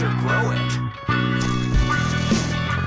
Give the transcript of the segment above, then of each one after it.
or grow it.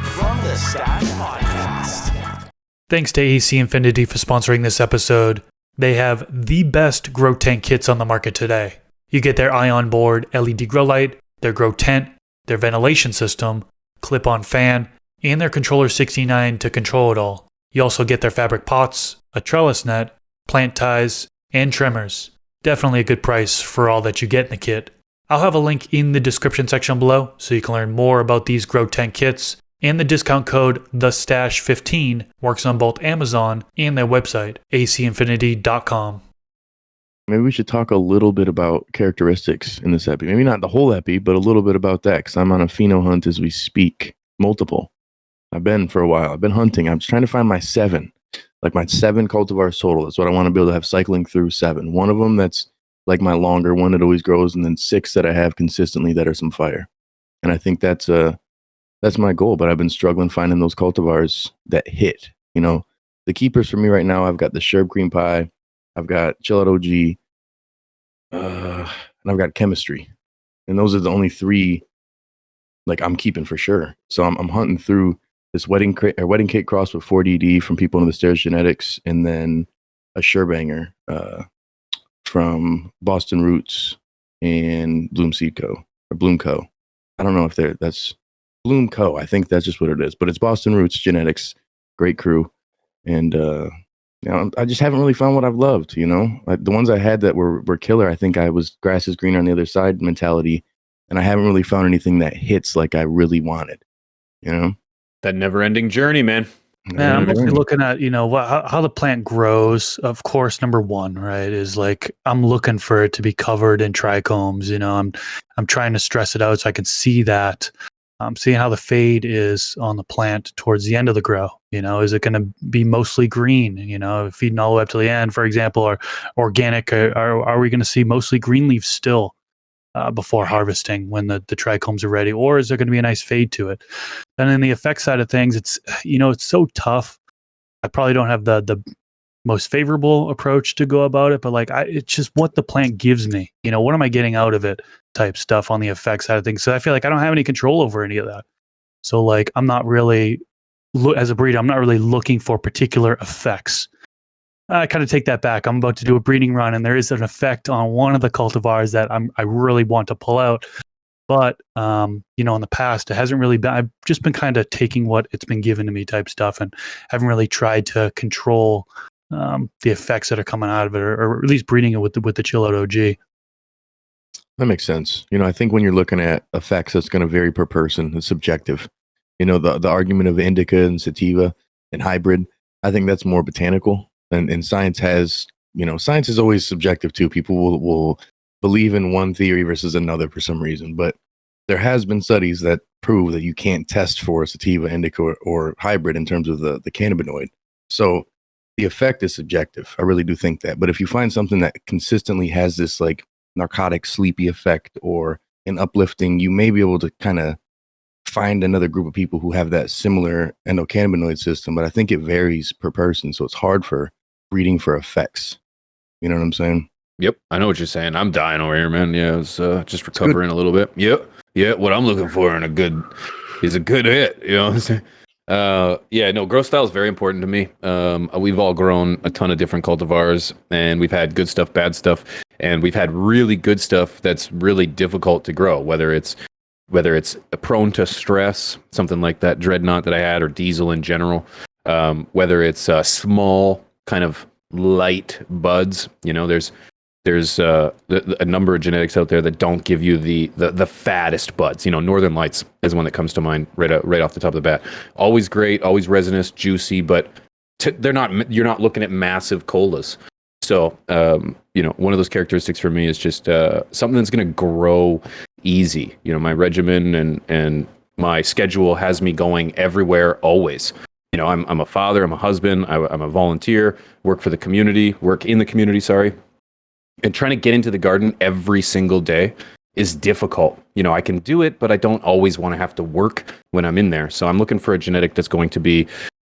From the Stash Podcast. Thanks to AC Infinity for sponsoring this episode. They have the best grow tent kits on the market today. You get their ion board LED grow light, their grow tent, their ventilation system, clip-on fan, and their controller 69 to control it all. You also get their fabric pots, a trellis net, plant ties, and trimmers. Definitely a good price for all that you get in the kit. I'll have a link in the description section below so you can learn more about these grow tent kits, and the discount code TheStash15 works on both Amazon and their website, acinfinity.com. Maybe we should talk a little bit about characteristics in this epi. Maybe not the whole epi, but a little bit about that, because I'm on a pheno hunt as we speak. Multiple. I've been for a while. I've been hunting. I'm just trying to find my 7. Like my 7 cultivars total. That's what I want to be able to have cycling through 7. One of them that's like my longer one that always grows, and then 6 that I have consistently that are some fire. And I think that's my goal, but I've been struggling finding those cultivars that hit. You know, the keepers for me right now, I've got the Sherb Cream Pie, I've got Chill Out OG, and I've got Chemistry. And those are the only 3 like I'm keeping for sure. So I'm hunting through this wedding cake cross with 4DD from People in the Stairs Genetics, and then a Sherbanger from Boston Roots and Bloom Seed Co. or Bloom Co. I don't know if that's Bloom Co. I think that's just what it is, but it's Boston Roots Genetics, great crew, and I just haven't really found what I've loved. You know, like the ones I had that were killer. I think I was grass is greener on the other side mentality, and I haven't really found anything that hits like I really wanted. You know, that never-ending journey, man. Man, I'm mostly looking at, how the plant grows. Of course, number one, right, is like I'm looking for it to be covered in trichomes. I'm trying to stress it out so I can see that. I'm seeing how the fade is on the plant towards the end of the grow. Is it going to be mostly green? Feeding all the way up to the end, for example, or organic? Are we going to see mostly green leaves still before harvesting when the trichomes are ready, or is there going to be a nice fade to it? Then in the effect side of things, it's so tough. I probably don't have the most favorable approach to go about it, but it's just what the plant gives me. What am I getting out of it type stuff on the effect side of things. So I feel like I don't have any control over any of that. So I'm not really, as a breeder, I'm not really looking for particular effects. I kind of take that back. I'm about to do a breeding run, and there is an effect on one of the cultivars that I really want to pull out. But, in the past, it hasn't really been, I've just been kind of taking what it's been given to me type stuff, and haven't really tried to control the effects that are coming out of it, or at least breeding it with the Chill Out OG. That makes sense. I think when you're looking at effects, that's going to vary per person. It's subjective. The argument of indica and sativa and hybrid, I think that's more botanical. And science has, science is always subjective too. People will believe in one theory versus another for some reason. But there has been studies that prove that you can't test for sativa, indica, or hybrid in terms of the cannabinoid. So the effect is subjective. I really do think that. But if you find something that consistently has this like narcotic sleepy effect or an uplifting, you may be able to kind of find another group of people who have that similar endocannabinoid system. But I think it varies per person. So it's hard for breeding for effects. You know what I'm saying? Yep, I know what you're saying. I'm dying over here, man. Yeah, I was just recovering a little bit. Yep. Yeah, what I'm looking for in a good hit. You know what I'm saying? Grow style is very important to me. We've all grown a ton of different cultivars, and we've had good stuff, bad stuff, and we've had really good stuff that's really difficult to grow, whether it's prone to stress, something like that Dreadnought that I had, or Diesel in general, whether it's small kind of light buds. There's a number of genetics out there that don't give you the fattest buds. Northern Lights is one that comes to mind right off the top of the bat. Always great, always resinous, juicy, but you're not looking at massive colas. So one of those characteristics for me is just something that's going to grow easy. My regimen and my schedule has me going everywhere always. I'm a father, I'm a husband, I'm a volunteer, work in the community, and trying to get into the garden every single day is difficult. I can do it, but I don't always want to have to work when I'm in there. So I'm looking for a genetic that's going to be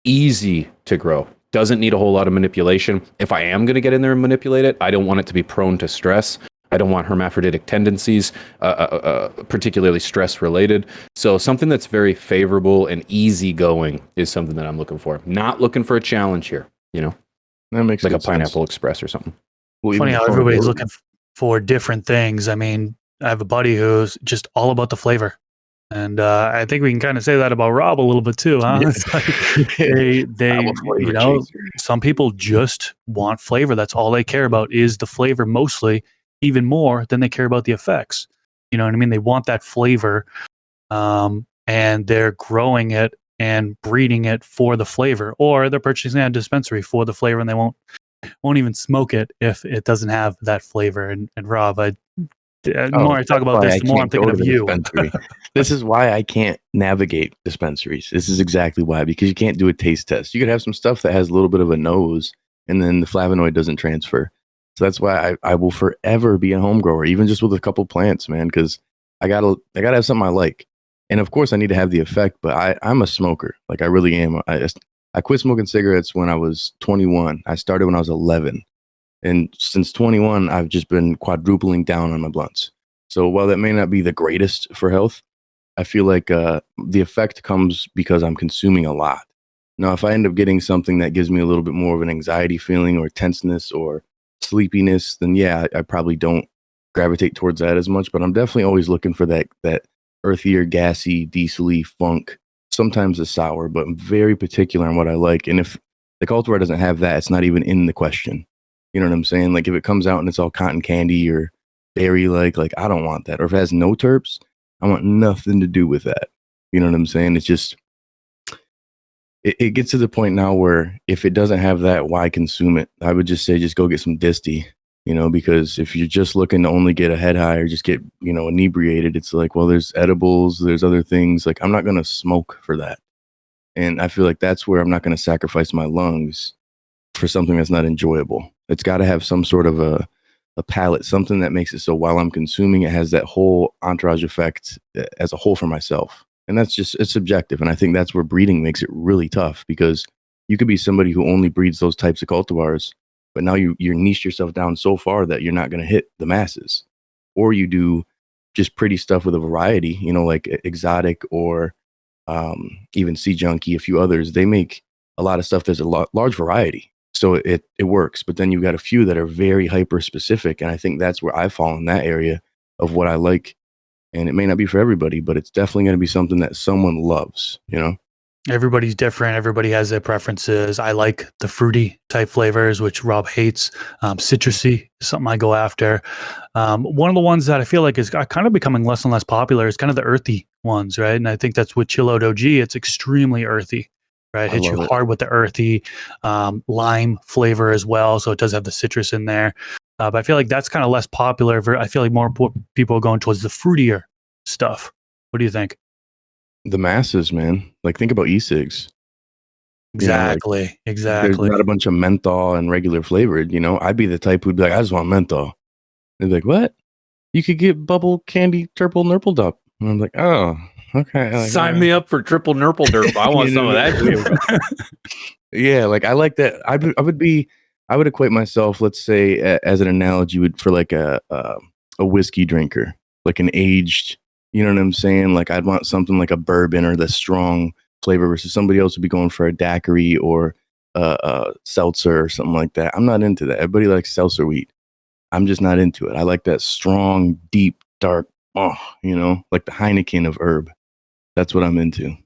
easy to grow. Doesn't need a whole lot of manipulation. If I am going to get in there and manipulate it, I don't want it to be prone to stress. I don't want hermaphroditic tendencies, particularly stress related. So something that's very favorable and easygoing is something that I'm looking for. Not looking for a challenge here, you know, That makes like a good sense. Pineapple Express or something. Well, Funny even how the everybody's phone- looking for different things. I mean, I have a buddy who's just all about the flavor. And I think we can kind of say that about Rob a little bit too, huh? Yeah. It's like they I'm a flavor you know, chaser. some people just want flavor. That's all they care about is the flavor mostly, even more than they care about the effects. You know what I mean? They want that flavor, and they're growing it and breeding it for the flavor, or they're purchasing a dispensary for the flavor, and they won't even smoke it if it doesn't have that flavor. And Rob, the more I talk That's about why this, I the more I'm can't go thinking to of the you. dispensary. This is why I can't navigate dispensaries. This is exactly why, because you can't do a taste test. You could have some stuff that has a little bit of a nose, and then the flavonoid doesn't transfer. So that's why I will forever be a home grower, even just with a couple plants, man, because I gotta have something I like. And of course, I need to have the effect, but I'm a smoker. Like, I really am. I quit smoking cigarettes when I was 21. I started when I was 11. And since 21, I've just been quadrupling down on my blunts. So while that may not be the greatest for health, I feel like the effect comes because I'm consuming a lot. Now, if I end up getting something that gives me a little bit more of an anxiety feeling or tenseness or sleepiness, then yeah, I probably don't gravitate towards that as much. But I'm definitely always looking for that earthier, gassy, diesel-y funk. Sometimes a sour, but I'm very particular on what I like. And if the cultivar doesn't have that, it's not even in the question. You know what I'm saying? Like, if it comes out and it's all cotton candy or berry like I don't want that. Or if it has no terps, I want nothing to do with that. You know what I'm saying? It's just it gets to the point now where if it doesn't have that, why consume it? I would just say just go get some disty, you know, because if you're just looking to only get a head high or just get, you know, inebriated, it's like, well, there's edibles, there's other things. Like, I'm not going to smoke for that. And I feel like that's where I'm not going to sacrifice my lungs for something that's not enjoyable. It's got to have some sort of a palate, something that makes it so while I'm consuming, it has that whole entourage effect as a whole for myself. And that's just, it's subjective. And I think that's where breeding makes it really tough, because you could be somebody who only breeds those types of cultivars, but now you're niched yourself down so far that you're not going to hit the masses. Or you do just pretty stuff with a variety, you know, like Exotic or even Sea Junkie, a few others. They make a lot of stuff. There's a large variety. So it works. But then you've got a few that are very hyper specific. And I think that's where I fall in that area of what I like. And it may not be for everybody, but it's definitely going to be something that someone loves, you know? Everybody's different. Everybody has their preferences. I like the fruity type flavors, which Rob hates. Citrusy is something I go after. One of the ones that I feel like is kind of becoming less and less popular is kind of the earthy ones, right? And I think that's with Chill Out OG. It's extremely earthy, right? Hits you hard with the earthy lime flavor as well. So it does have the citrus in there. But I feel like that's kind of less popular. I feel like more people are going towards the fruitier stuff. What do you think? The masses, man. Like, think about e-cigs. Exactly. You know, like, Exactly. there's not a bunch of menthol and regular flavored, you know? I'd be the type who'd be like, I just want menthol. They'd be like, what? You could get bubble candy turple nurple dup. And I'm like, oh, okay. Like, Sign me up for triple nurple derp. I want some of that too. Yeah, like, I like that. I would equate myself, let's say, as an analogy, for like a whiskey drinker, like an aged, you know what I'm saying? Like, I'd want something like a bourbon or the strong flavor, versus somebody else would be going for a daiquiri or a seltzer or something like that. I'm not into that. Everybody likes seltzer wheat. I'm just not into it. I like that strong, deep, dark, you know, like the Heineken of herb. That's what I'm into.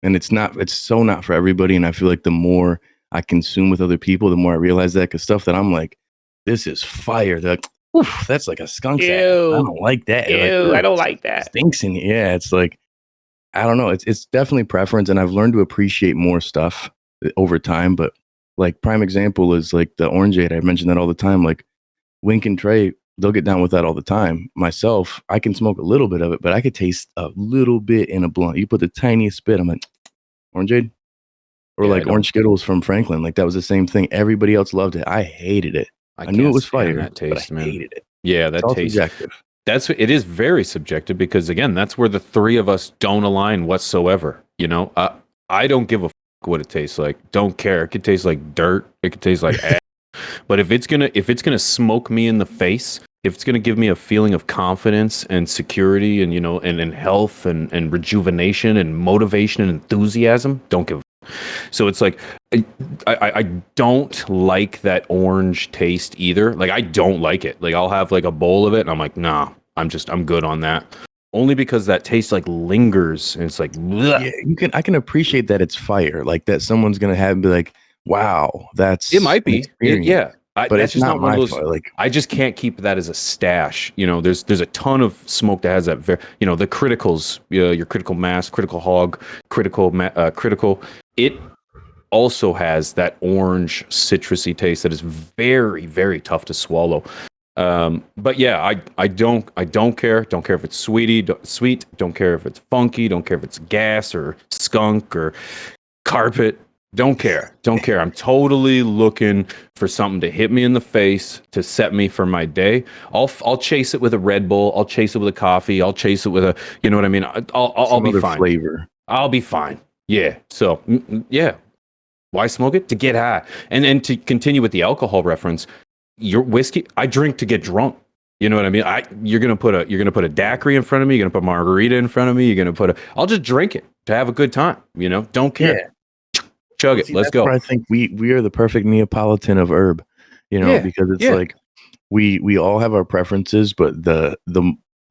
And it's so not for everybody. And I feel like the more I consume with other people, the more I realize that, because stuff that I'm like, this is fire. They're like, oof, that's like a skunk. I don't like that. Ew, I don't like that. Stinks in here. Yeah, it's like, I don't know. It's definitely preference. And I've learned to appreciate more stuff over time. But like, prime example is like the orangeade. I mention that all the time. Like, Wink and Trey, they'll get down with that all the time. Myself, I can smoke a little bit of it, but I could taste a little bit in a blunt. You put the tiniest bit, I'm like, orangeade? Or like Orange Skittles from Franklin. Like, that was the same thing. Everybody else loved it. I hated it. I knew it was fire, that taste, but I hated it. Yeah, that It's all taste. subjective. It is very subjective, because again, that's where the three of us don't align whatsoever. You know, I don't give a what it tastes like. Don't care. It could taste like dirt. It could taste like ass. But if it's gonna smoke me in the face if it's going to give me a feeling of confidence and security and, and health and rejuvenation and motivation and enthusiasm, don't give. So it's like, I don't like that orange taste either. Like, I don't like it. Like, I'll have like a bowl of it and I'm like, nah, I'm good on that. Only because that taste like lingers and it's like, bleh. Yeah, I can appreciate that it's fire. Like that someone's going to have and be like, wow, that's It might be. Yeah. But that's it's not one of my those. fault. Like, I just can't keep that as a stash. There's a ton of smoke that has that. The criticals, your critical mass, critical hog, critical. It also has that orange citrusy taste that is very, very tough to swallow. But yeah, I don't care. Don't care if it's sweet. Don't care if it's funky. Don't care if it's gas or skunk or carpet. Don't care. I'm totally looking for something to hit me in the face to set me for my day. I'll chase it with a Red Bull. I'll chase it with a coffee. I'll chase it with a, you know what I mean? I'll be fine. Flavor. I'll be fine. Yeah. So yeah. Why smoke it? To get high. And to continue with the alcohol reference, your whiskey, I drink to get drunk. You know what I mean? You're gonna put a daiquiri in front of me. You're gonna put margarita in front of me. You're gonna I'll just drink it to have a good time. Don't care. Yeah. Chug it. Let's go. I think we are the perfect Neapolitan of herb, because it's like we all have our preferences, but the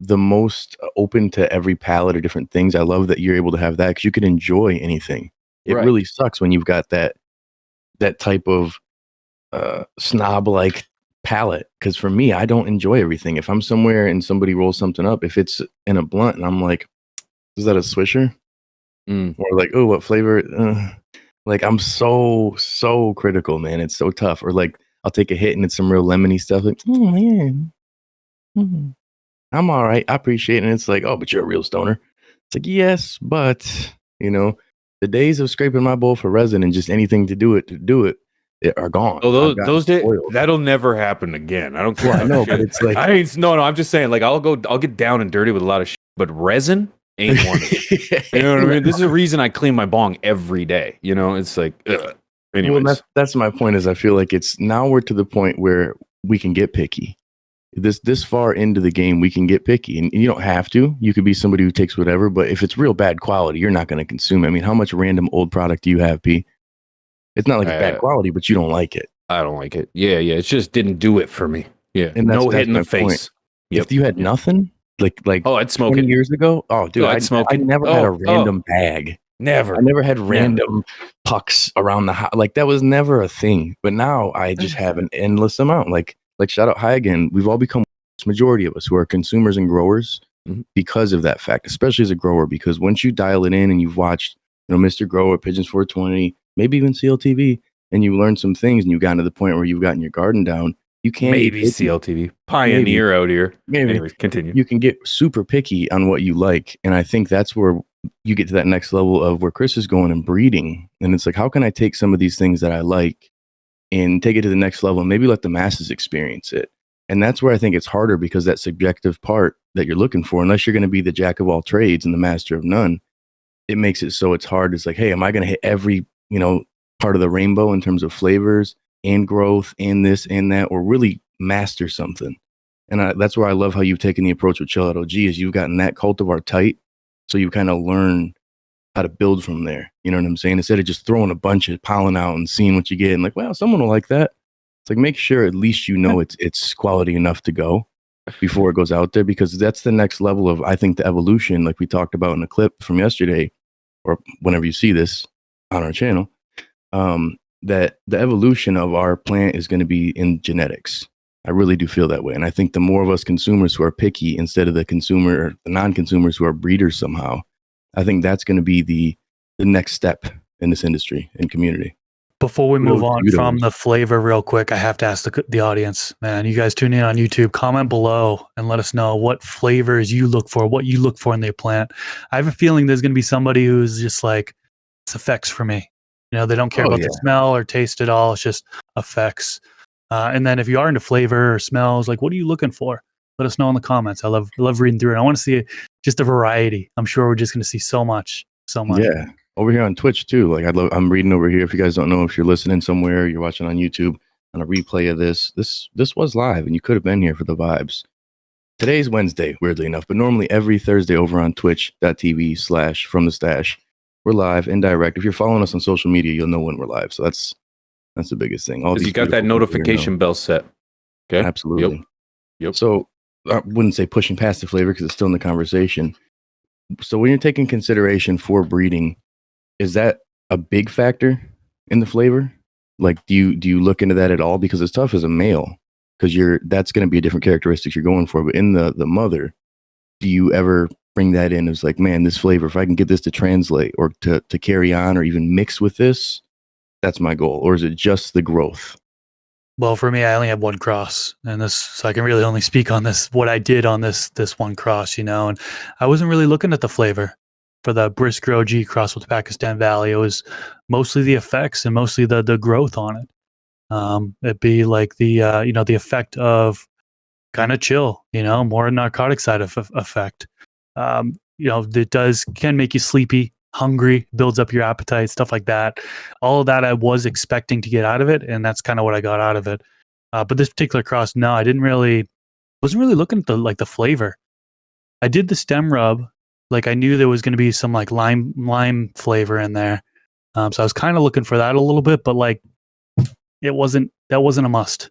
most open to every palate or different things. I love that you're able to have that because you can enjoy anything. It really sucks when you've got that type of snob like palate. Because for me, I don't enjoy everything. If I'm somewhere and somebody rolls something up, if it's in a blunt and I'm like, is that a Swisher? Or like, oh, what flavor? Like, I'm so critical, man. It's so tough. Or like, I'll take a hit and it's some real lemony stuff. Like, oh man, I'm all right. I appreciate it. And it's like, oh, but you're a real stoner. It's like, yes, but the days of scraping my bowl for resin and just anything to do it are gone. Oh, those days, that'll never happen again. I don't care. Well, I know, but it's like, I'm just saying, like, I'll get down and dirty with a lot of shit, but resin ain't one of it. You know what I mean? This is the reason I clean my bong every day. It's like, ugh. Anyways. Well, that's my point. Is I feel like now we're to the point where we can get picky. This far into the game, we can get picky, and you don't have to. You could be somebody who takes whatever, but if it's real bad quality, you're not going to consume it. I mean, how much random old product do you have, P? It's not like it's bad quality, but you don't like it. I don't like it. Yeah. It just didn't do it for me. Yeah, and no hit in the face. If you had nothing, like I'd smoke 20 it years ago. Oh, dude, I'd smoke it. I never had a random bag. Never. I never had random pucks around the house. Like that was never a thing. But now I just have an endless amount. Like shout out high again. We've all become, majority of us who are consumers and growers because of that fact, especially as a grower, because once you dial it in and you've watched, Mr. Grower, Pigeons 420, maybe even CLtv, and you learn some things and you've gotten to the point where you've gotten your garden down, you can't maybe CLtv pioneer out here. Maybe. Anyways, continue. You can get super picky on what you like. And I think that's where you get to that next level of where Chris is going and breeding. And it's like, how can I take some of these things that I like and take it to the next level and maybe let the masses experience it? And that's where I think it's harder because that subjective part that you're looking for, unless you're going to be the jack of all trades and the master of none, it makes it so it's hard. It's like, hey, am I going to hit every, part of the rainbow in terms of flavors and growth and this and that, or really master something? And that's where I love how you've taken the approach with Chill Out OG is you've gotten that cultivar tight. So you kind of learn how to build from there. You know what I'm saying? Instead of just throwing a bunch of pollen out and seeing what you get and like, well, someone will like that. It's like, make sure at least it's quality enough to go before it goes out there, because that's the next level of, I think, the evolution, like we talked about in the clip from yesterday, or whenever you see this on our channel, that the evolution of our plant is going to be in genetics. I really do feel that way. And I think the more of us consumers who are picky instead of the non-consumers who are breeders somehow, I think that's going to be the next step in this industry and community. Before we move on from the flavor real quick, I have to ask the audience, man, you guys tune in on YouTube, comment below and let us know what flavors you look for, what you look for in their plant. I have a feeling there's going to be somebody who's just like, it's effects for me. They don't care about the smell or taste at all. It's just effects. And then if you are into flavor or smells, like, what are you looking for? Let us know in the comments. I love reading through it. I want to see just a variety. I'm sure we're just going to see so much. Yeah. Over here on Twitch too. Like I'm reading over here. If you guys don't know, if you're listening somewhere, you're watching on YouTube, on a replay of this. This was live, and you could have been here for the vibes. Today's Wednesday, weirdly enough, but normally every Thursday over on twitch.tv/from the stash, we're live and direct. If you're following us on social media, you'll know when we're live. So that's the biggest thing. Because you got that notification bell set. Okay. Absolutely. Yep. So I wouldn't say pushing past the flavor because it's still in the conversation. So when you're taking consideration for breeding, is that a big factor in the flavor? Like, do you look into that at all? Because it's tough as a male. Because that's going to be a different characteristics you're going for. But in the mother, do you ever bring that in as like, man, this flavor, if I can get this to translate or to carry on or even mix with this, that's my goal? Or is it just the growth? Well, for me, I only have one cross, and so I can really only speak on this, what I did on this one cross, and I wasn't really looking at the flavor for the Brisker OG cross with Pakistan Valley. It was mostly the effects and mostly the growth on it. It'd be like the effect of kind of chill, more narcotic side effect. It can make you sleepy, hungry, builds up your appetite, stuff like that. All of that I was expecting to get out of it, and that's kind of what I got out of it. But this particular cross, no, I wasn't really looking at the flavor. I did the stem rub, like I knew there was going to be some like lime flavor in there, so I was kind of looking for that a little bit, but like that wasn't a must,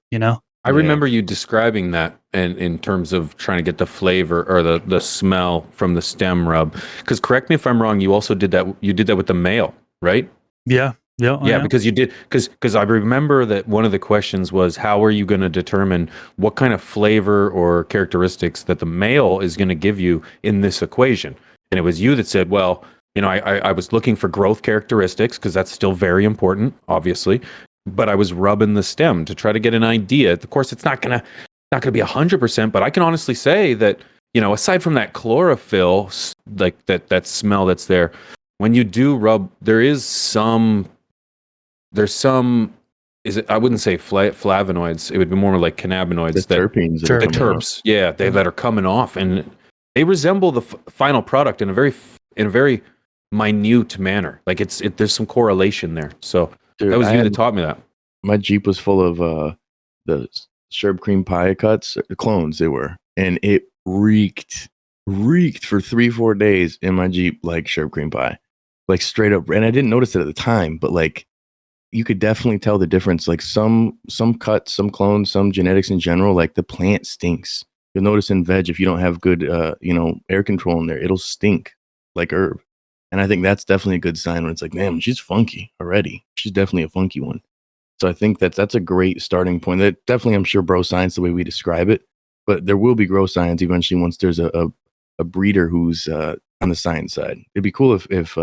I remember you describing that in terms of trying to get the flavor or the smell from the stem rub. Because correct me if I'm wrong, you also did that. You did that with the male, right? Yeah. Because you did. Because I remember that one of the questions was, how are you going to determine what kind of flavor or characteristics that the male is going to give you in this equation? And it was you that said, well, I was looking for growth characteristics because that's still very important, obviously. But I was rubbing the stem to try to get an idea. Of course, it's not gonna be 100%, but I can honestly say that, aside from that chlorophyll, like that smell that's there, when you do rub, there's some, I wouldn't say flavonoids, it would be more like cannabinoids. The terpenes. The terps, that are coming off, and they resemble the final product in a very minute manner. Like there's some correlation there. So. Dude, that was you that taught me that. My Jeep was full of the Sherb cream pie cuts, clones they were, and it reeked for 3-4 days in my Jeep like Sherb cream pie, like straight up. And I didn't notice it at the time, but like you could definitely tell the difference. Like some cuts, some clones, some genetics in general, like the plant stinks. You'll notice in veg if you don't have good air control in there, it'll stink like herb. And I think that's definitely a good sign when it's like, man, she's funky already. She's definitely a funky one. So I think that's a great starting point. That definitely, I'm sure, bro science the way we describe it, but there will be grow science eventually once there's a breeder who's on the science side. It'd be cool if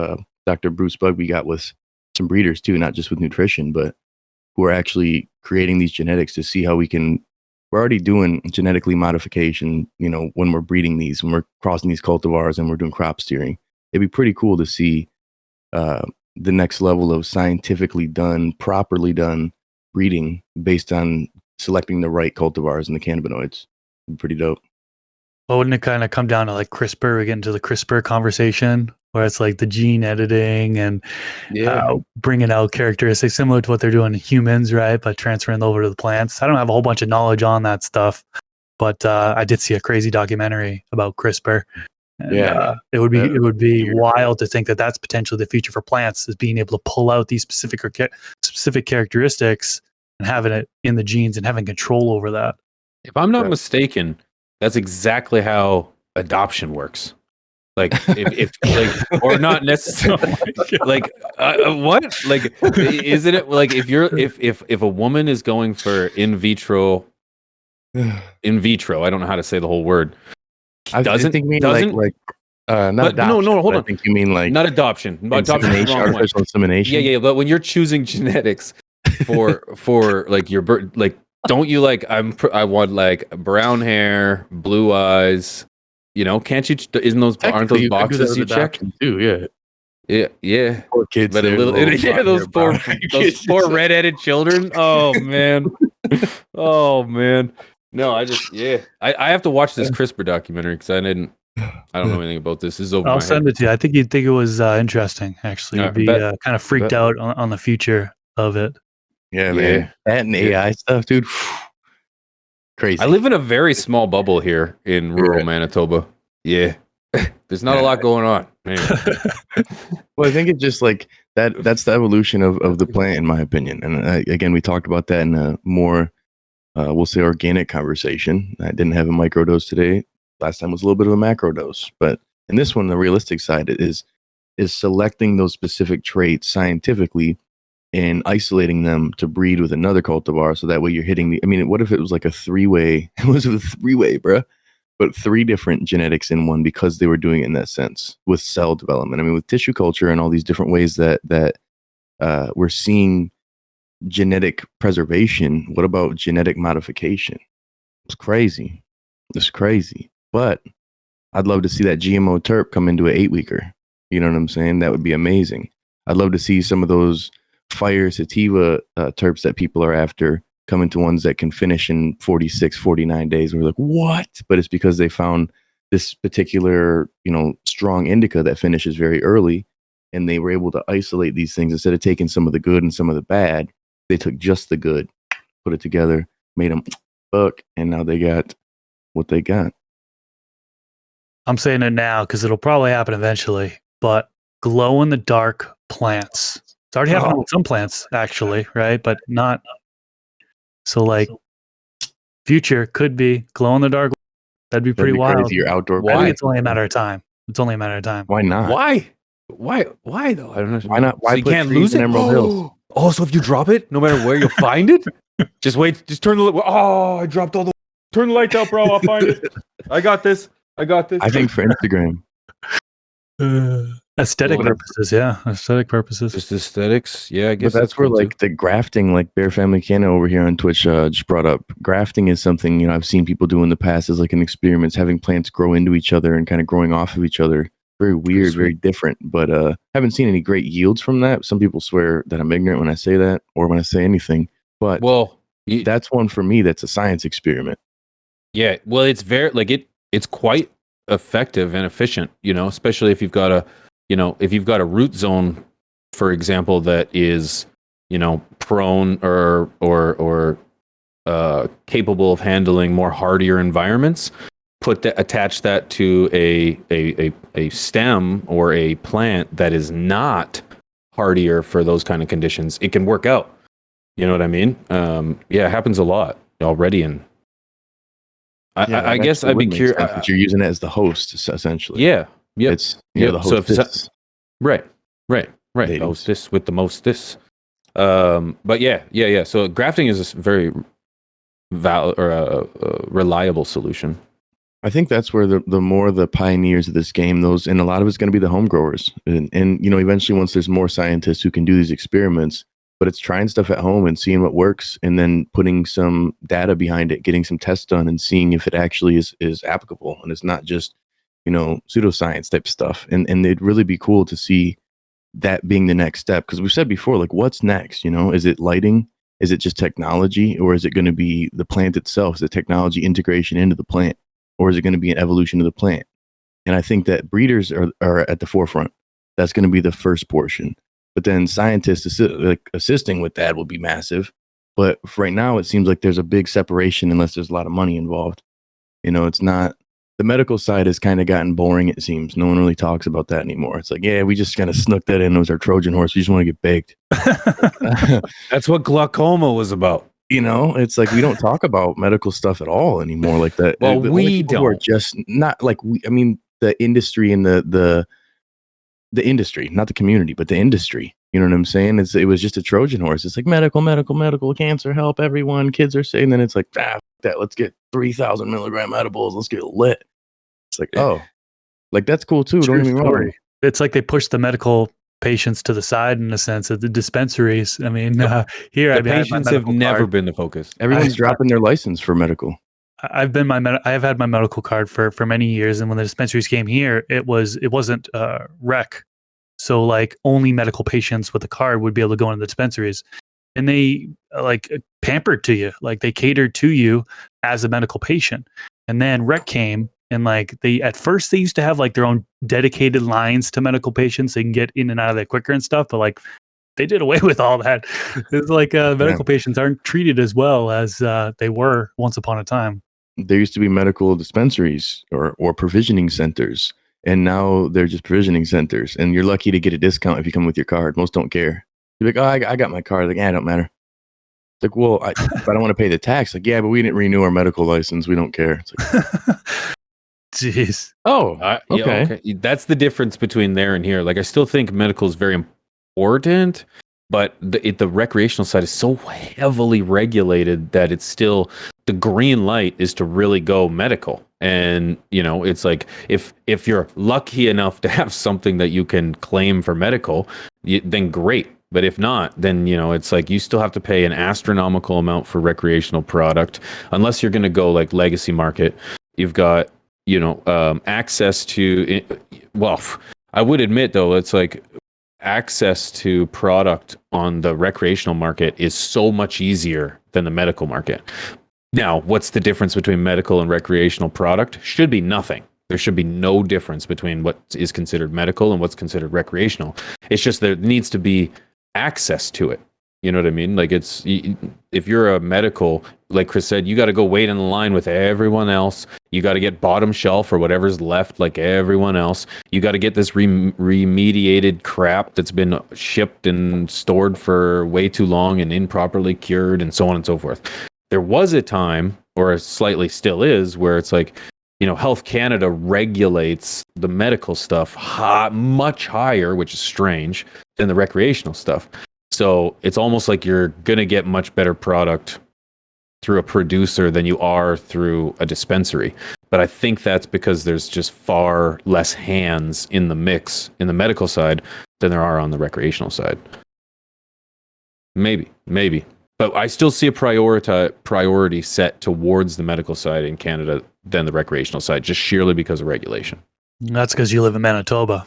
Dr. Bruce Bugby got with some breeders too, not just with nutrition, but who are actually creating these genetics to see how we can. We're already doing genetically modification, when we're breeding these, when we're crossing these cultivars and we're doing crop steering. It'd be pretty cool to see the next level of scientifically done, properly done breeding based on selecting the right cultivars and the cannabinoids. It'd be pretty dope. Well, wouldn't it kind of come down to like CRISPR? We get into the CRISPR conversation where it's like the gene editing and bringing out characteristics similar to what they're doing in humans, right? But transferring over to the plants. I don't have a whole bunch of knowledge on that stuff, but I did see a crazy documentary about CRISPR. And, it would be wild to think that that's potentially the future for plants, is being able to pull out these specific characteristics and having it in the genes and having control over that. If I'm not mistaken, that's exactly how adoption works. Like if like, or not necessarily like what? Like isn't it like if a woman is going for in vitro, I don't know how to say the whole word. Not adoption. No, hold on. I think you mean like not adoption. Adoption is the wrong artificial one. insemination. Yeah. But when you're choosing genetics for like your birth, like don't you like I want like brown hair, blue eyes. Can't you? Aren't those boxes you check? Too, yeah. Poor kids, but a little, those poor redheaded children. Oh man. No, I have to watch this CRISPR documentary because I don't know anything about this. This is over my head. I'll send it to you. I think you'd think it was interesting, actually. You'd be kind of freaked out on the future of it. Yeah, Yeah. man. That and AI stuff, dude. Crazy. I live in a very small bubble here in rural Manitoba. Yeah. There's not a lot going on. Anyway. Well, I think it's just like that. That's the evolution of the plant, in my opinion. And again, we talked about that in a more, we'll say, organic conversation. I didn't have a microdose today. Last time was a little bit of a macro dose, but in this one, the realistic side is selecting those specific traits scientifically and isolating them to breed with another cultivar, so that way you're hitting the. I mean, what if it was like a three-way? It was a three-way, bruh. But three different genetics in one, because they were doing it in that sense with cell development. I mean, with tissue culture and all these different ways that we're seeing genetic preservation. What about genetic modification? It's crazy. It's crazy. But I'd love to see that GMO terp come into an 8-weeker. You know what I'm saying? That would be amazing. I'd love to see some of those fire sativa terps that people are after come into ones that can finish in 46, 49 days. We're like, what? But it's because they found this particular, strong indica that finishes very early, and they were able to isolate these things. Instead of taking some of the good and some of the bad, they took just the good, put it together, made them fuck, and now they got what they got. I'm saying it now because it'll probably happen eventually, but glow in the dark plants. It's already happening with some plants, actually, right? But not. So, like, future could be glow in the dark. That'd be pretty wild. Crazy. Your outdoor. I think it's only a matter of time. It's only a matter of time. Why not? Why? Why though? I don't know. Why not? Why so you put can't trees lose in it? Emerald Hills? Oh, so if you drop it, no matter where you'll find it, just wait. Just turn the. Oh, I dropped all the. Turn the lights out, bro. I'll find it. I got this. I think for Instagram. Aesthetic purposes, yeah. Aesthetic purposes. Just aesthetics, yeah. I guess but that's where like the grafting, like Bear Family Canna over here on Twitch just brought up. Grafting is something I've seen people do in the past as like an experiment, having plants grow into each other and kind of growing off of each other. Very weird, very different. But haven't seen any great yields from that. Some people swear that I'm ignorant when I say that or when I say anything. But that's one for me. That's a science experiment. Yeah, well, it's very it's quite effective and efficient. Especially if you've got a root zone, for example, that is prone or capable of handling more hardier environments. Attach that to a stem or a plant that is not hardier for those kind of conditions. It can work out. You know what I mean? Yeah, it happens a lot already. And I guess I'd be curious. But you're using it as the host, essentially. Yeah. Yeah. It's the hostess. Right. The hostess with the mostess. But yeah. So grafting is a very reliable solution. I think that's where the more the pioneers of this game, and a lot of it's going to be the home growers, and eventually once there's more scientists who can do these experiments, but it's trying stuff at home and seeing what works, and then putting some data behind it, getting some tests done, and seeing if it actually is applicable, and it's not just pseudoscience type stuff. And it'd really be cool to see that being the next step, because we've said before, like, what's next? Is it lighting? Is it just technology, or is it going to be the plant itself? Is it technology integration into the plant? Or is it going to be an evolution of the plant? And I think that breeders are at the forefront. That's going to be the first portion. But then scientists assisting with that will be massive. But for right now, it seems like there's a big separation unless there's a lot of money involved. It's not, the medical side has kind of gotten boring, it seems. No one really talks about that anymore. It's like, yeah, we just kind of snuck that in. It was our Trojan horse. We just want to get baked. That's what glaucoma was about. It's like we don't talk about medical stuff at all anymore like that. Well, we don't. Are just not like the industry and the industry, not the community, but the industry. You know what I'm saying? It was just a Trojan horse. It's like medical, cancer, help everyone. Kids are saying, then it's like, that. Let's get 3,000 milligram edibles. Let's get lit. It's like, oh, like that's cool too. Don't get me wrong. It's like they push the medical patients to the side in a sense of the dispensaries. I mean, here patients have never been the focus. Everyone's dropping their license for medical. I have had my medical card for many years, and when the dispensaries came here, it wasn't rec, so like only medical patients with a card would be able to go into the dispensaries, and they like pampered to you, like they catered to you as a medical patient. And then rec came, and like at first they used to have like their own dedicated lines to medical patients. They can get in and out of there quicker and stuff. But like they did away with all that. It's like medical patients aren't treated as well as they were once upon a time. There used to be medical dispensaries or provisioning centers, and now they're just provisioning centers. And you're lucky to get a discount if you come with your card. Most don't care. You're like, oh, I got my card. Like, it don't matter. It's like, well, I don't want to pay the tax. Like, yeah, but we didn't renew our medical license. We don't care. It's like, jeez. oh, yeah, okay. That's the difference between there and here. Like, I still think medical is very important, but the recreational side is so heavily regulated that it's still, the green light is to really go medical. And, you know, it's like, if you're lucky enough to have something that you can claim for medical, then great. But if not, then, you know, it's like you still have to pay an astronomical amount for recreational product, unless you're going to go like legacy market. You've got, you know, access to, well, I would admit though, it's like access to product on the recreational market is so much easier than the medical market. Now, what's the difference between medical and recreational product? Should be nothing. There should be no difference between what is considered medical and what's considered recreational. It's just there needs to be access to it. You know what I mean? Like, it's, if you're a medical, like Chris said, you got to go wait in the line with everyone else. You got to get bottom shelf or whatever's left, like everyone else. You got to get this remediated crap that's been shipped and stored for way too long and improperly cured and so on and so forth. There was a time, or slightly still is, where it's like, you know, Health Canada regulates the medical stuff much higher, which is strange, than the recreational stuff. So it's almost like you're going to get much better product through a producer than you are through a dispensary. But I think that's because there's just far less hands in the mix in the medical side than there are on the recreational side. Maybe. But I still see a priority set towards the medical side in Canada than the recreational side, just sheerly because of regulation. That's because you live in Manitoba.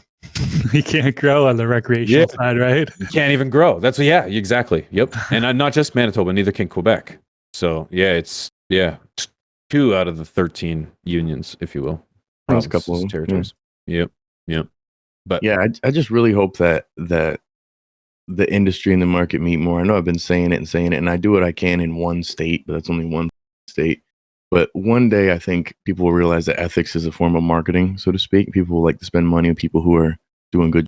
You can't grow on the recreational side, right? You can't even grow. That's exactly. Yep. And not just Manitoba, neither can Quebec. So it's 2 out of the 13 unions, if you will. There's a couple of territories. Yeah. Yep. But yeah, I just really hope that the industry and the market meet more. I know I've been saying it, and I do what I can in one state, but that's only one state. But one day I think people will realize that ethics is a form of marketing, so to speak. People will like to spend money on people who are doing good.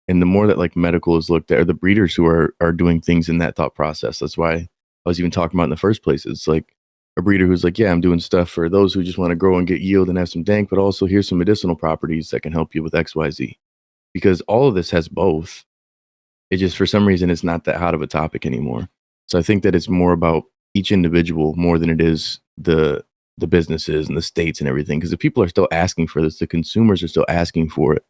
And the more that like medical is looked at, or the breeders who are doing things in that thought process. That's why I was even talking about in the first place. It's like a breeder who's like, yeah, I'm doing stuff for those who just want to grow and get yield and have some dank, but also here's some medicinal properties that can help you with XYZ. Because all of this has both. It just, for some reason, it's not that hot of a topic anymore. So I think that it's more about each individual more than it is the businesses and the states and everything. Because if people are still asking for this, the consumers are still asking for it.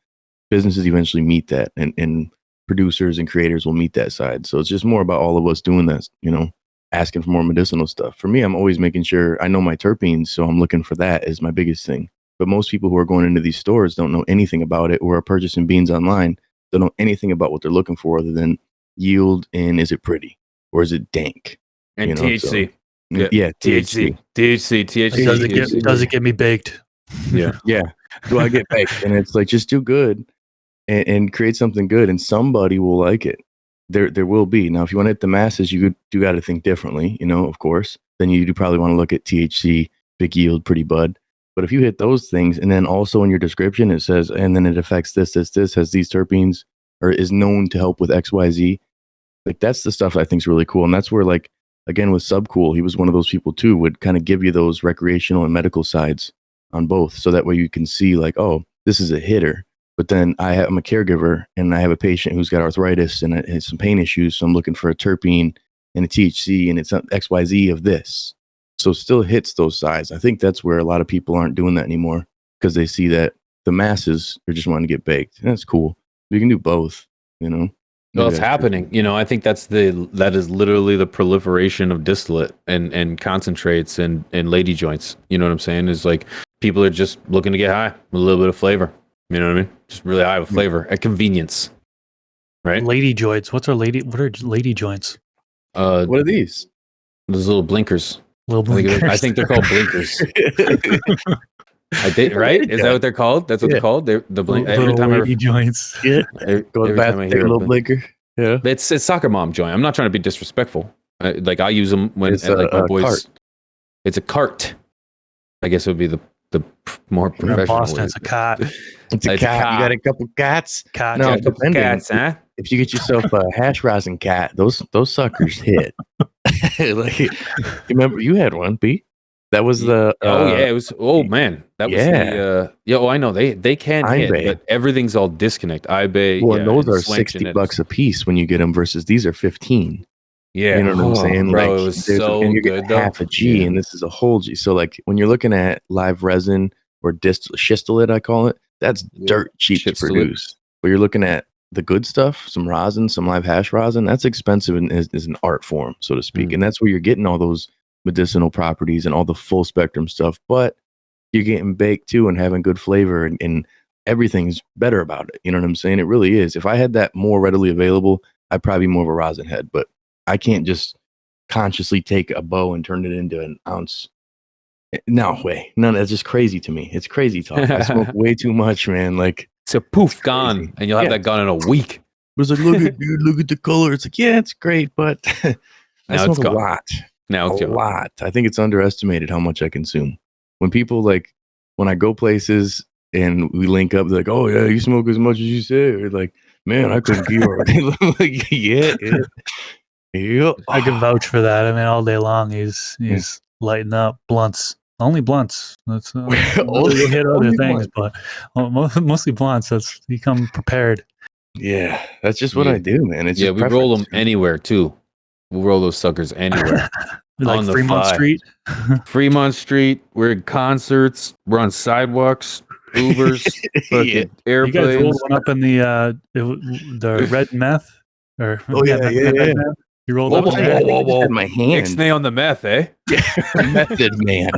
Businesses eventually meet that, and producers and creators will meet that side. So it's just more about all of us doing that, you know, asking for more medicinal stuff. For me, I'm always making sure I know my terpenes, so I'm looking for that as my biggest thing. But most people who are going into these stores don't know anything about it, or are purchasing beans online. Don't know anything about what they're looking for other than yield and is it pretty or is it dank? And you know, THC. So, yeah, THC. Does it get me baked? Yeah. Do I get baked? And it's like, just do good and create something good, and somebody will like it. There will be. Now, if you want to hit the masses, you got to think differently, you know, of course. Then you do probably want to look at THC, big yield, pretty bud. But if you hit those things, and then also in your description it says, and then it affects this, has these terpenes, or is known to help with XYZ, like that's the stuff I think is really cool. And that's where, like, again, with Subcool, he was one of those people too, would kind of give you those recreational and medical sides on both. So that way you can see like, oh, this is a hitter. But then I'm a caregiver and I have a patient who's got arthritis and has some pain issues. So I'm looking for a terpene and a THC, and it's XYZ of this. So still hits those sides. I think that's where a lot of people aren't doing that anymore, because they see that the masses are just wanting to get baked. And that's cool. You can do both, you know. Well, it's happening. You know, I think that is literally the proliferation of distillate and concentrates and lady joints. You know what I'm saying? Is like people are just looking to get high with a little bit of flavor. You know what I mean? Just really high with flavor at convenience. Right? Lady joints. What are lady joints? What are these? Those little blinkers. I think they're called blinkers. I did, right? Is that what they're called? That's what they're called. They're the blink. Every time lady joints. Yeah. Go to the bathroom, take a little blinker. Yeah. It's soccer mom joint. I'm not trying to be disrespectful. Like I use them when It's like my a boys. cart. It's a cart. I guess it would be the more In professional. Boston, way. it's a cot. It's a cat. You got a couple cats. Cat. No, Got a couple depending. cats, huh? If you get yourself a hash rosin cat, those suckers hit. Like, you remember you had one, Pete? That was the. Oh yeah, it was. Oh man, that was the. Yeah, oh I know they can hit, iBay. but everything all disconnect. eBay. Well, yeah, those and are Swank $60 a piece when you get them versus these are 15. Yeah, You know what I'm saying? bro, Like, it was and so you're good getting though. half a G, Yeah. and this is a whole G. So like when you're looking at live resin or schistolite, I call it, that's dirt cheap to Schistolite. produce. But you're looking at the good stuff, some rosin, some live hash rosin, that's expensive and is an art form, so to speak. And that's where you're getting all those medicinal properties and all the full spectrum stuff. But you're getting baked too and having good flavor and everything's better about it. You know what I'm saying? It really is. If I had that more readily available, I'd probably be more of a rosin head. But I can't just consciously take a bow and turn it into an ounce. No way. No, that's just crazy to me. It's crazy talk. I smoke way too much, man. Like, So poof, gone, and you'll have that gone in a week. it was like, look at dude, look at the color. It's like, yeah, it's great, but I Now smoke it's a gone. lot. Now it's A gone. lot. I think it's underestimated how much I consume. When people when I go places and we link up, they're like, "Oh yeah, you smoke as much as you say." Or like, "Man, I couldn't keep it." Like, yeah. I can vouch for that. I mean, all day long, he's lighting up blunts. Only blunts. That's Only- we hit other only things, blunts. but mostly blunts. That's you come prepared. Yeah, that's just what Yeah. I do, man. It's Yeah, just we roll preference. them anywhere too. We'll roll those suckers anywhere. Like On the Fremont fly. Street. Fremont Street. We're in concerts. We're on sidewalks. Ubers. Fucking You guys rolled airplanes. one up in the red meth, or Oh, yeah. red meth. You rolled Whoa, up whoa, in there. whoa, whoa, whoa. In my hand. Ixnay on the meth, eh? Method man.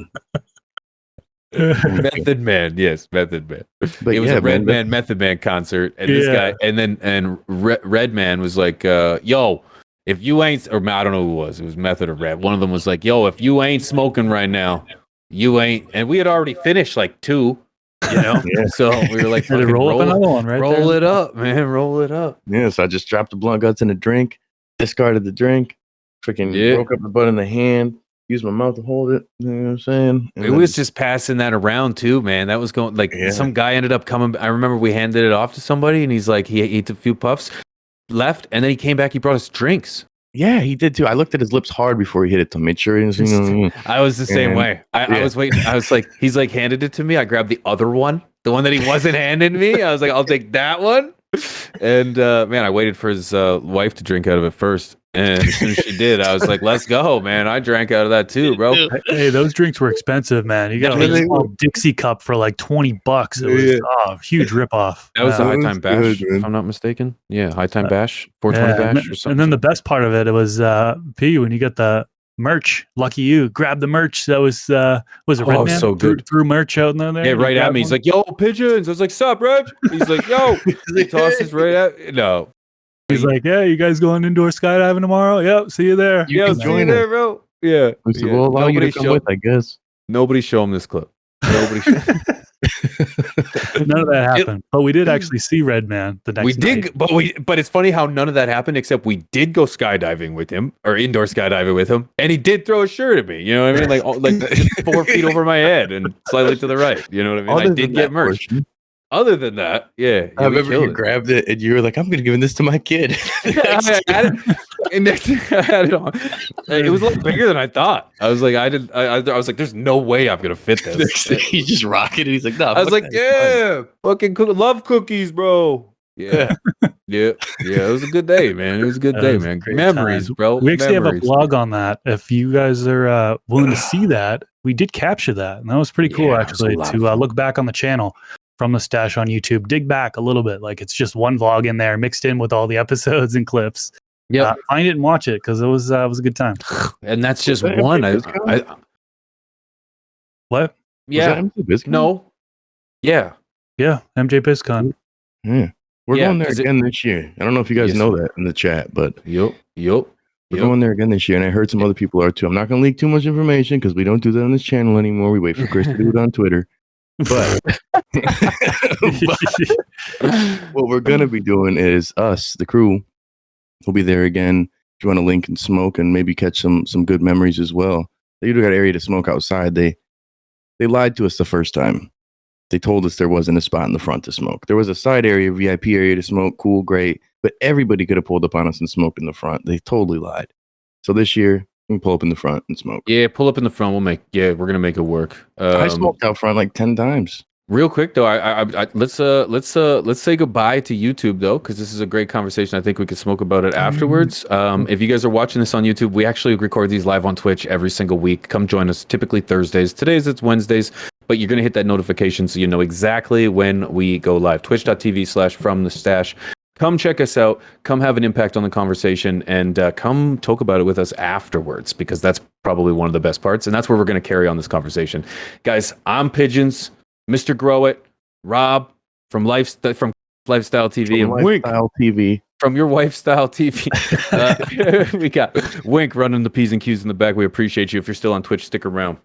Method Man, yes, Method Man. But it was yeah, a Red man, Man Method Man concert, and this guy, and Red Man was like, "Yo, if you ain't," or I don't know who it was Method or Red. One of them was like, "Yo, if you ain't smoking right now, you ain't." And we had already finished like 2, you know. So we were like, Had to "Fucking roll up another one, right? roll there. it up, man, roll it up." Yeah, so I just dropped the blunt guts in a drink, discarded the drink, freaking Yeah. broke up the butt in the hand, used my mouth to hold it. You know what I'm saying? And It was just passing that around too, man. That was going like some guy ended up coming. I remember we handed it off to somebody, and he's like, he ate a few puffs, left, and then he came back. He brought us drinks. yeah, he did too. I looked at his lips hard before he hit it to make sure he was. I was the same And- way. I was waiting. I was like, he's like handed it to me. I grabbed the other one, the one that he wasn't handing me. I was like, I'll take that one. And man, I waited for his wife to drink out of it first. And as soon as she did, I was like, let's go, man. I drank out of that too, bro. Hey, those drinks were expensive, man. You got Yeah, a they small Dixie cup for like $20. It was a huge ripoff. That was the That High was Time Bash, good, man. if I'm not mistaken. Yeah, High Time Bash, 420 Bash or something. And then the best part of it was P, when you got the merch. Lucky you, grab the merch. That was it Red Man? so good. Threw merch out in there. Yeah, You right at grabbed me. He's one? like, "Yo, Pigeons." I was like, "Sup, Reg?" He's like, "Yo." He tosses right at. No. He's like, "Yeah, you guys going indoor skydiving tomorrow? Yep, see you there." You Yeah, can see join you us. there, bro. Yeah. We said, yeah. "We'll allow you to come with, I guess." Nobody show him this clip. Nobody. Show None of that happened, but we did actually see Red Man the next we night. did, but it's funny how none of that happened. Except we did go skydiving with him, or indoor skydiving with him, and he did throw a shirt at me. You know what I mean? Like just 4 feet over my head and slightly to the right. You know what I mean? Other I did than get that merch. portion, Other than that, yeah, I we remember you killed it. grabbed it and you were like, "I'm going to give this to my kid." I had it, and next thing I had it on. It was a lot bigger than I thought. I was like, I was like, there's no way I'm gonna fit this. Next thing, he's just rocking it. He's like, "No." I was like, yeah, fucking love cookies, bro. Yeah, yeah. It was a good day, man. It was a good That day, was a man. great Memories, time. bro. We actually Memories. have a blog on that. If you guys are willing to see that, we did capture that, and that was pretty cool Yeah, it was a actually lot of to fun. look back on the channel from the stash on YouTube. Dig back a little bit, like it's just one vlog in there mixed in with all the episodes and clips. Yeah, Find it and watch it because it was a good time. and that's just Was that one. empty I What? yeah, empty biscuit? no, yeah. Yeah, MJ BizCon. Yeah. We're Yeah, going there 'cause again this year. I don't know if you guys Yes, know sir. that in the chat, but Yup. we're going there again this year, and I heard some other people are too. I'm not going to leak too much information because we don't do that on this channel anymore. We wait for Chris to do it on Twitter. But what we're going to be doing is us, the crew, We'll be there again. If you want to link and smoke and maybe catch some good memories as well. They do got area to smoke outside. They lied to us the first time. They told us there wasn't a spot in the front to smoke. There was a side area, VIP area to smoke. Cool, great. But everybody could have pulled up on us and smoked in the front. They totally lied. So this year, we can pull up in the front and smoke. Yeah, pull up in the front. We're gonna make it work. I smoked out front like 10 times. Real quick though, let's say goodbye to YouTube though, because this is a great conversation. I think we could smoke about it afterwards. If you guys are watching this on YouTube, we actually record these live on Twitch every single week. Come join us. Typically Thursdays. Today's it's Wednesdays, but you're gonna hit that notification so you know exactly when we go live. Twitch.tv/FromTheStash. Come check us out. Come have an impact on the conversation, and come talk about it with us afterwards, because that's probably one of the best parts, and that's where we're going to carry on this conversation. Guys, I'm Pigeons, Mr. Grow It, Rob from Lifestyle TV, and Wink TV. from your Wifestyle TV. We got Wink running the P's and Q's in the back. We appreciate you. If you're still on Twitch, stick around.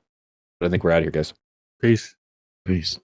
But I think we're out of here, guys. Peace. Peace.